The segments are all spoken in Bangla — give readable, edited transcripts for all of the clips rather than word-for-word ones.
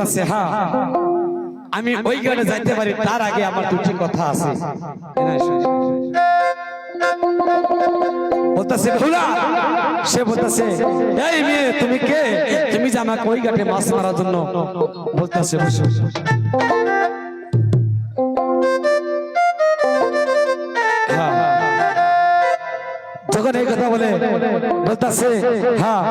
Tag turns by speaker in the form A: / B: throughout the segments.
A: বলতাছে হ্যাঁ আমি ওই ঘাটে যাইতে পারি, তার আগে আমার দুটি কথা আছে। বলতাছে ভোলা, সে বলতাছে এই মেয়ে তুমি কে, তুমি যে আমাকে ওই ঘাটে মাছ মারার জন্য বলতাছে। যখন এই কথা বলে বলতাছে হ্যাঁ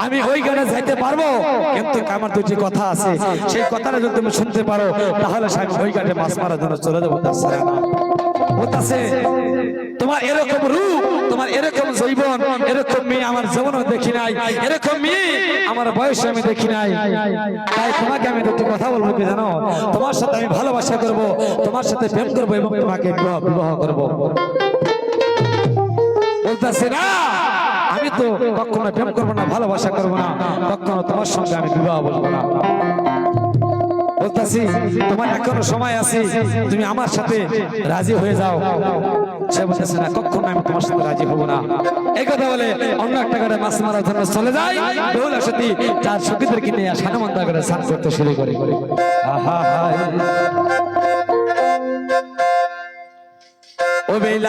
A: আমি ওই গানে যাইতে পারবো, কিন্তু আমার দুটি কথা আছে, সেই কথাটা যদি তুমি শুনতে পারো তাহলে আমি ওই ঘাটে মাছ মারার জন্য চলে যাবো। বলতাছে তোমার এরকম রূপ, তোমার এরকম জৈবন, এরকম মেয়ে আমার জীবনেও দেখি নাই, এরকম মেয়ে আমার বয়সে আমি দেখি নাই, তাই তোমাকে আমি দুটি কথা বলবো কি জানো, তোমার সাথে আমি ভালোবাসা করব, তোমার সাথে প্রেম করবো এবং তোমাকে বিবাহ করবো। বলতেছে না আমি তো কখনো প্রেম করবো না, ভালোবাসা করবো না, কখনো তোমার সঙ্গে আমি বিবাহ বলবো না। বলতেছি তোমার এখনো সময় আছে, তুমি আমার সাথে রাজি হয়ে যাও। সে বলতেছে না কখনো আমি তোমার সাথে রাজি হবো না। এই কথা বলে অন্য একটা ঘরে মাছ মারার জন্য চলে যায়। বেহুলা সতী তার সখীদেরকে নিয়ে সানমন্দা করে স্নান করতে শুরু করে। আহা ও বেলা